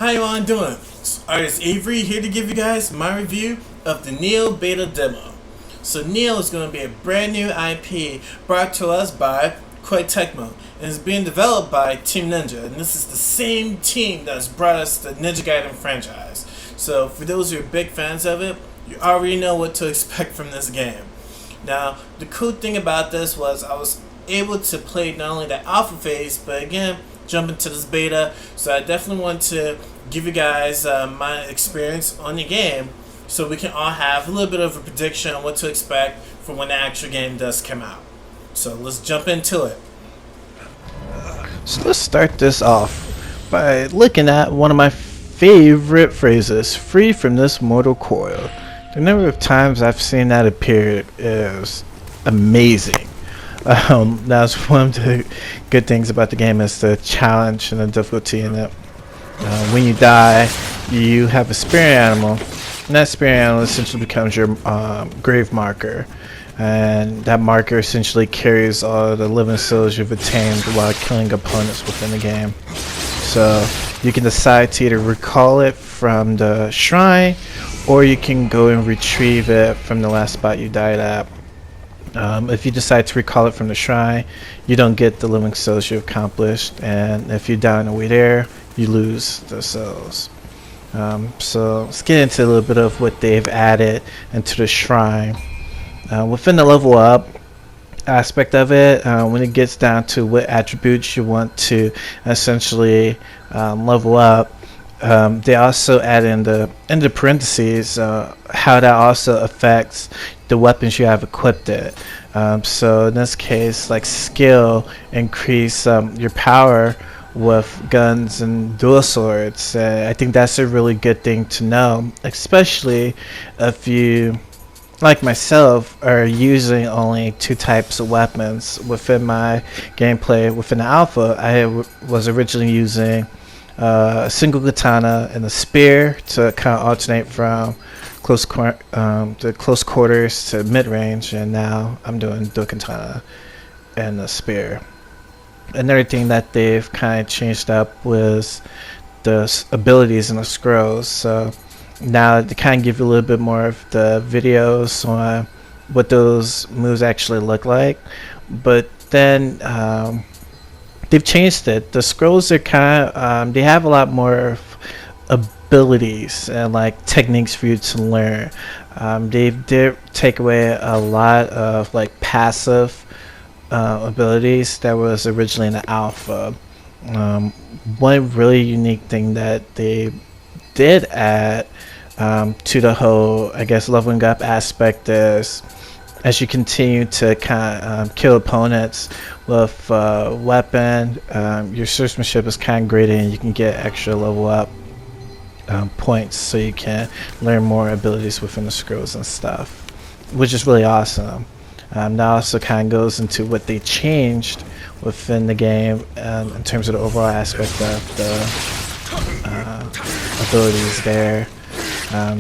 How you all doing? Artist Avery here to give you guys my review of the Nioh beta demo. So Nioh is going to be a brand new IP brought to us by Koei Tecmo and is being developed by Team Ninja, and this is the same team that's brought us the Ninja Gaiden franchise. So for those who are big fans of it, you already know what to expect from this game. Now the cool thing about this was I was able to play not only the alpha phase, but again jump into this beta, so I definitely want to give you guys my experience on the game so we can all have a little bit of a prediction on what to expect for when the actual game does come out. So let's jump into it. So let's start this off by looking at one of my favorite phrases, "free from this mortal coil." The number of times I've seen that appear is amazing. That's one of the good things about the game, is the challenge and the difficulty in it. When you die, you have a spirit animal, and that spirit animal essentially becomes your grave marker, and that marker essentially carries all the living souls you've attained while killing opponents within the game. So you can decide to either recall it from the shrine, or you can go and retrieve it from the last spot you died at. If you decide to recall it from the shrine, you don't get the living souls you accomplished, and if you die on the way there, you lose the souls. So let's get into a little bit of what they've added into the shrine. Within the level up aspect of it, when it gets down to what attributes you want to essentially level up, they also add in the parentheses how that also affects the weapons you have equipped it. So in this case, like skill, increase your power with guns and dual swords. I think that's a really good thing to know, especially if you, like myself, are using only two types of weapons. Within my gameplay within the alpha, I was originally using a single katana and a spear to kind of alternate from close quarters to mid-range, and now I'm doing dual katana and a spear. Another thing that they've kind of changed up was the abilities in the scrolls. So now they kind of give you a little bit more of the videos on what those moves actually look like, but then they've changed it. The scrolls are kind of they have a lot more abilities and like techniques for you to learn. They did take away a lot of like passive abilities that was originally in the alpha. One really unique thing that they did add to the whole, I guess, leveling up aspect is, as you continue to kind of kill opponents with weapon, your swordsmanship is kind of graded, and you can get extra level up points, so you can learn more abilities within the scrolls and stuff, which is really awesome. That also kind of goes into what they changed within the game in terms of the overall aspect of the abilities there.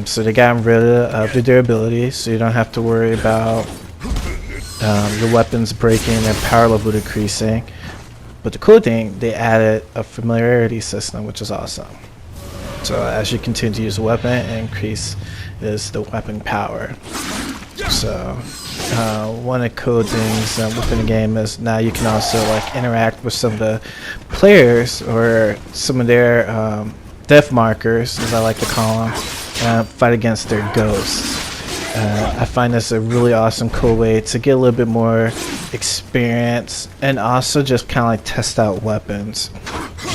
So they got rid of the durability, so you don't have to worry about your weapons breaking and power level decreasing. But the cool thing, they added a familiarity system, which is awesome. So as you continue to use a weapon, it increases the weapon power. So one of the cool things within the game is now you can also like interact with some of the players, or some of their death markers, as I like to call them, fight against their ghosts. I find this a really awesome, cool way to get a little bit more experience, and also just kind of like test out weapons.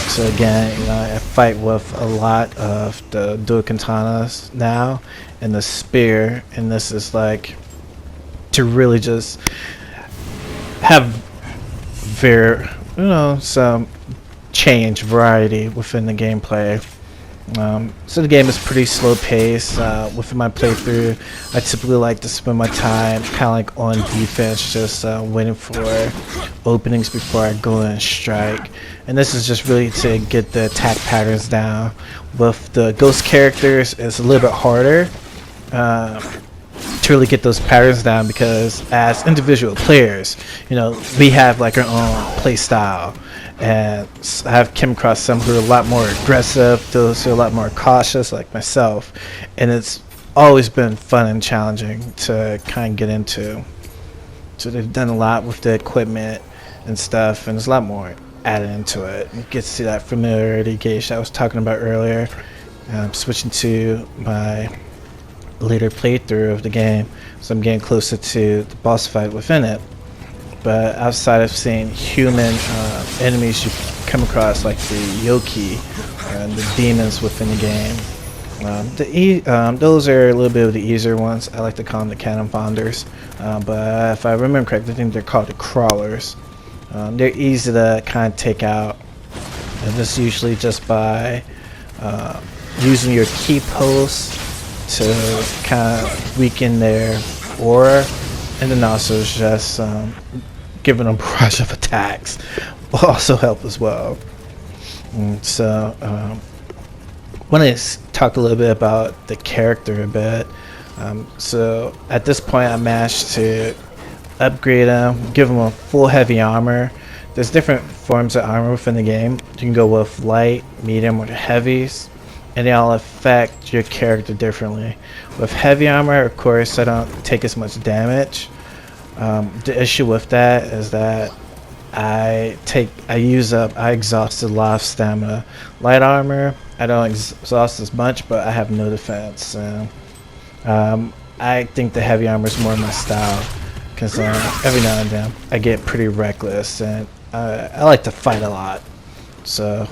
So again, I fight with a lot of the dual katanas now and the spear, and this is like to really just have some change, variety within the gameplay. So the game is pretty slow paced. Within my playthrough, I typically like to spend my time kind of like on defense, just waiting for openings before I go and strike. And this is just really to get the attack patterns down. With the ghost characters, it's a little bit harder to really get those patterns down, because as individual players, we have like our own play style, and I've come across some who are a lot more aggressive, those who are a lot more cautious, like myself, and it's always been fun and challenging to kind of get into. So they've done a lot with the equipment and stuff, and there's a lot more added into it. You get to see that familiarity gauge that I was talking about earlier. Switching to my later playthrough of the game, so I'm getting closer to the boss fight within it. But outside of seeing human enemies you come across, like the Yokai and the demons within the game, those are a little bit of the easier ones. I like to call them the cannon ponders, but if I remember correctly, I think they're called the crawlers. They're easy to kind of take out, and this usually just by using your key posts to kind of weaken their aura, and then also just giving them a barrage of attacks will also help as well. So want to talk a little bit about the character a bit. So at this point I managed to upgrade him, give him a full heavy armor. There's different forms of armor within the game. You can go with light, medium, or heavies, and they all affect your character differently. With heavy armor, of course, I don't take as much damage. The issue with that is that I exhausted a lot of stamina. Light armor, I don't exhaust as much, but I have no defense. I think the heavy armor is more my style, because every now and then I get pretty reckless, and I like to fight a lot. So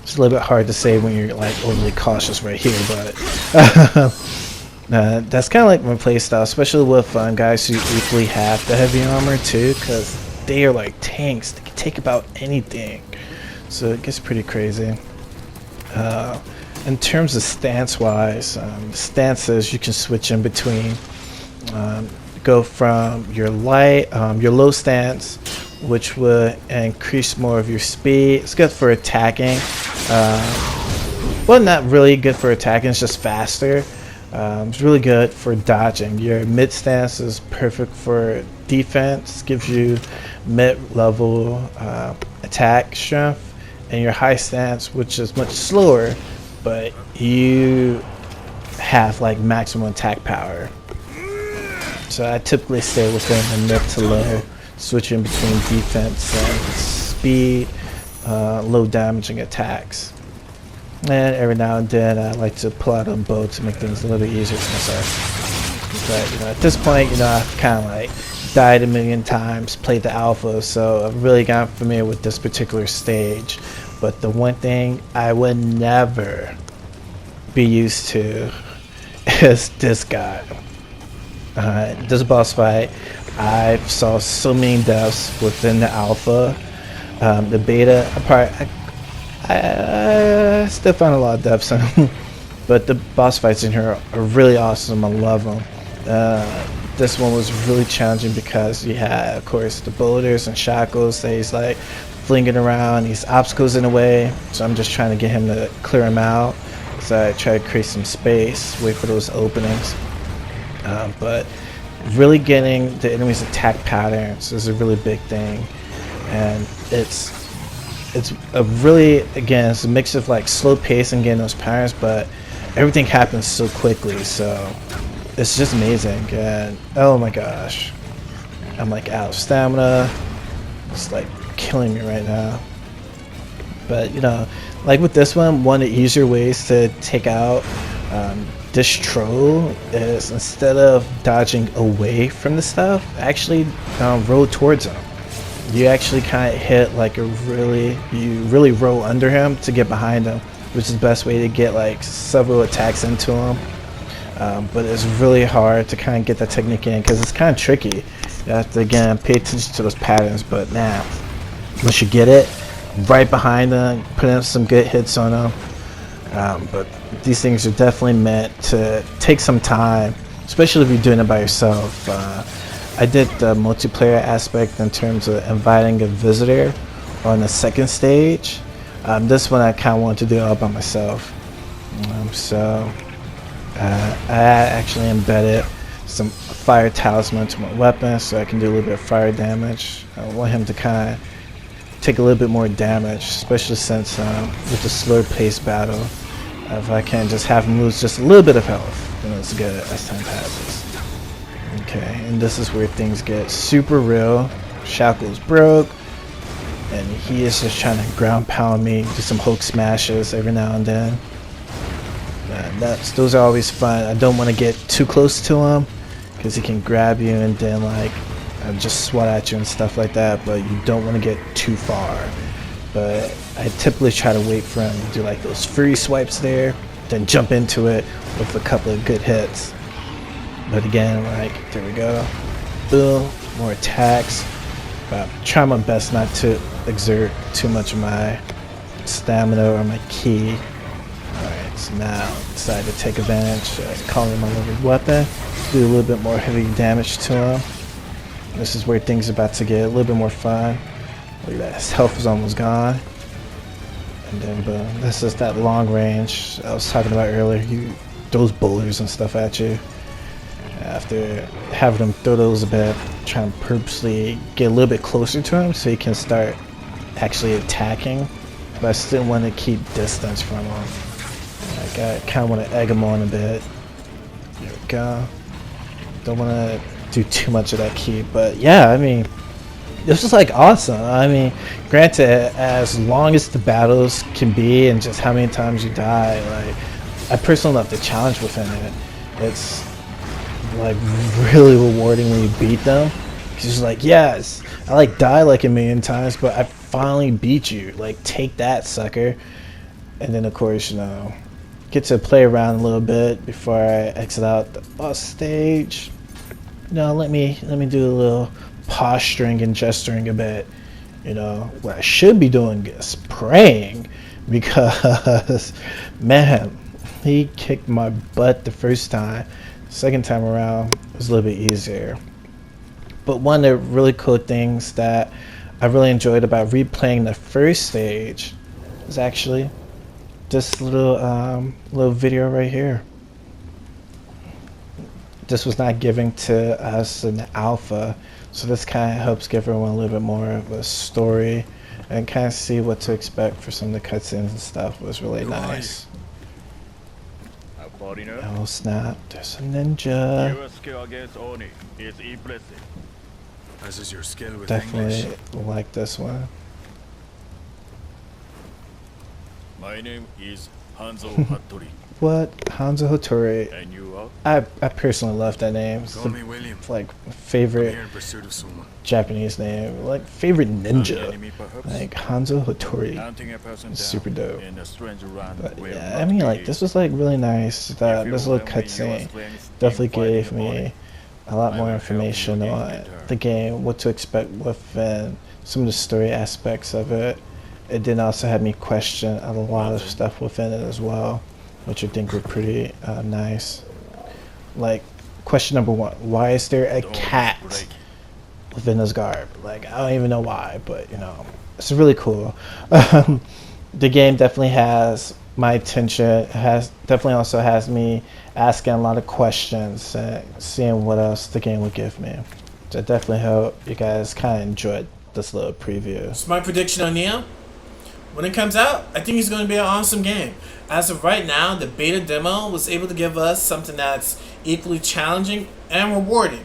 it's a little bit hard to say when you're like overly cautious right here, but that's kind of like my playstyle, especially with guys who equally have the heavy armor too, because they are like tanks. They can take about anything, so it gets pretty crazy. In terms of stance wise, stances you can switch in between. Go from your your low stance, which would increase more of your speed. It's good for attacking. Well, not really good for attacking, it's just faster. It's really good for dodging. Your mid stance is perfect for defense, gives you mid-level attack strength, and your high stance, which is much slower, but you have like maximum attack power. So I typically stay within the mid to low, switching between defense and speed, low damaging attacks. And every now and then I like to pull out a bow to make things a little bit easier for myself. But at this point, I've kind of like died a million times, played the alpha, so I've really gotten familiar with this particular stage. But the one thing I would never be used to is this guy. This boss fight, I saw so many deaths within the alpha. The beta, I still found a lot of deaths in them, but the boss fights in here are really awesome. I love them. This one was really challenging because you had, of course, the boulders and shackles that he's like flinging around, these obstacles in the way, so I'm just trying to get him to clear them out. So I try to create some space, wait for those openings. But really getting the enemy's attack patterns is a really big thing, and it's a really, again, it's a mix of like slow pace and getting those patterns, but everything happens so quickly, so it's just amazing. And oh my gosh, I'm like out of stamina. It's like killing me right now. But like with this one of the easier ways to take out this troll is, instead of dodging away from the stuff, actually roll towards him. You actually kind of hit like you really roll under him to get behind him, which is the best way to get like several attacks into him. But it's really hard to kind of get that technique in, because it's kind of tricky. You have to, again, pay attention to those patterns, but now once you get it, right behind them, put in some good hits on them. But these things are definitely meant to take some time, especially if you're doing it by yourself. I did the multiplayer aspect in terms of inviting a visitor on the second stage. This one I kind of wanted to do all by myself. I actually embedded some fire talisman to my weapon so I can do a little bit of fire damage. I want him to kind of take a little bit more damage, especially since with the slow paced battle, if I can just have him lose just a little bit of health, then it's good as time passes. Okay, and this is where things get super real. Shackle's broke, and he is just trying to ground pound me, do some Hulk smashes every now and then. And those are always fun. I don't want to get too close to him, because he can grab you and then like just swat at you and stuff like that, but you don't want to get too far. But I typically try to wait for him to do like those free swipes there, then jump into it with a couple of good hits. But again, like, there we go. Boom, more attacks. But I'm trying my best not to exert too much of my stamina or my ki. Alright, so now I decided to take advantage of calling my levered weapon. Do a little bit more heavy damage to him. This is where things are about to get a little bit more fun. Look at that, his health is almost gone. And then boom, this is that long range I was talking about earlier. He throws boulders and stuff at you. After having him throw those a bit, trying to purposely get a little bit closer to him so he can start actually attacking. But I still want to keep distance from him. Like, I kind of want to egg him on a bit. There we go. Don't want to do too much of that key, but yeah, I mean, this is like awesome. I mean, granted, as long as the battles can be and just how many times you die, like, I personally love the challenge within it. It's like really rewarding when you beat them. It's just like, yes, I like die like a million times, but I finally beat you. Like, take that, sucker. And then of course, you know, get to play around a little bit before I exit out the boss stage. No, let me do a little posturing and gesturing a bit. You know, what I should be doing is praying, because man, he kicked my butt the first time. Second time around it was a little bit easier. But one of the really cool things that I really enjoyed about replaying the first stage is actually this little video right here. This was not given to us in the alpha, so this kind of helps give everyone a little bit more of a story and kind of see what to expect for some of the cutscenes and stuff. Was really nice. Oh snap, there's a ninja. Your skill against Oni is impressive. As is your skill with Definitely English. like this one. My name is Hanzo Hattori. What? Hanzo Hattori. And you are? I personally love that name. It's Call me William. like I'm favorite here in pursuit of someone. Japanese name. Like favorite ninja. Enemy, perhaps? Like Hanzo Hattori. Hunting a person It's down super dope. in a strange land But where yeah, not I mean, like, believe. this was like really nice. That If this you little remember your cutscene strength definitely in fighting gave the me body, a lot I more will help information you on get her. the game, what to expect within some of the story aspects of it. It did also have me question a lot of stuff within it as well, which I think were pretty nice. Like, question number one, why is there a Don't cat break. within this garb? Like, I don't even know why, but you know, it's really cool. The game definitely has my attention. It has definitely also has me asking a lot of questions and seeing what else the game would give me. So I definitely hope you guys kind of enjoyed this little preview. So my prediction on Nioh, when it comes out, I think it's going to be an awesome game. As of right now, the beta demo was able to give us something that's equally challenging and rewarding.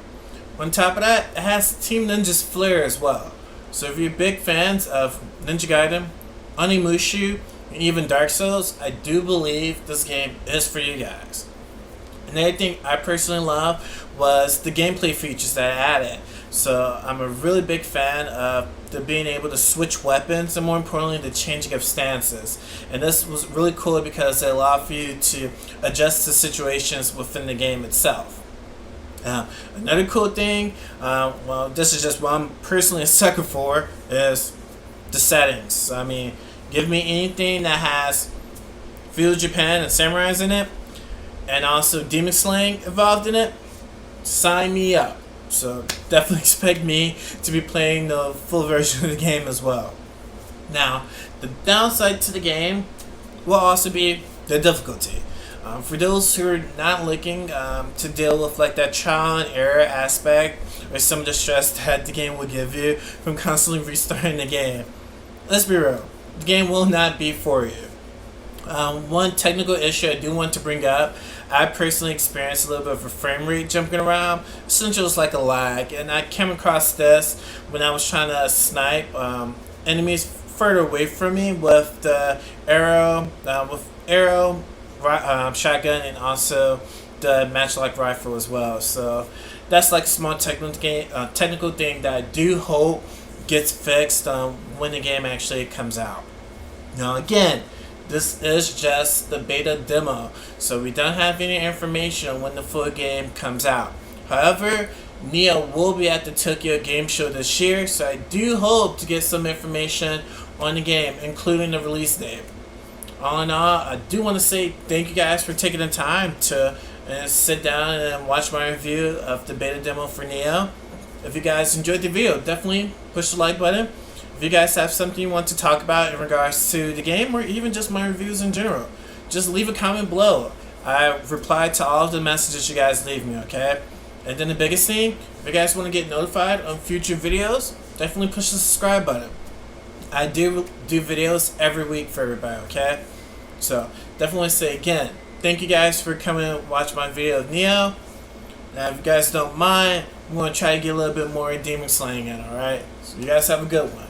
On top of that, it has Team Ninja's flair as well. So if you're big fans of Ninja Gaiden, Onimusha, and even Dark Souls, I do believe this game is for you guys. Another thing I personally love was the gameplay features that I added. So I'm a really big fan of the being able to switch weapons and more importantly the changing of stances. And this was really cool because it allowed for you to adjust to situations within the game itself. Another cool thing, well, this is just what I'm personally a sucker for, is the settings. I mean, give me anything that has feudal Japan and samurais in it, and also demon slaying involved in it, sign me up. So definitely expect me to be playing the full version of the game as well. Now, the downside to the game will also be the difficulty. For those who are not looking to deal with like that trial and error aspect or some of the stress that the game will give you from constantly restarting the game, let's be real, the game will not be for you. One technical issue I do want to bring up, I personally experienced a little bit of a frame rate jumping around. Essentially, it was like a lag, and I came across this when I was trying to snipe enemies further away from me with the arrow, shotgun, and also the matchlock rifle as well. So that's like a small technical thing that I do hope gets fixed when the game actually comes out. Now again, this is just the beta demo, so we don't have any information when the full game comes out. However, Nioh will be at the Tokyo Game Show this year, so I do hope to get some information on the game, including the release date. All in all, I do want to say thank you guys for taking the time to sit down and watch my review of the beta demo for Nioh. If you guys enjoyed the video, definitely push the like button. If you guys have something you want to talk about in regards to the game or even just my reviews in general, just leave a comment below. I reply to all of the messages you guys leave me, okay? And then the biggest thing, if you guys want to get notified on future videos, definitely push the subscribe button. I do videos every week for everybody, okay? So definitely say again, thank you guys for coming and watch my video of Nioh. Now if you guys don't mind, I'm going to try to get a little bit more demon slaying in, alright? So you guys have a good one.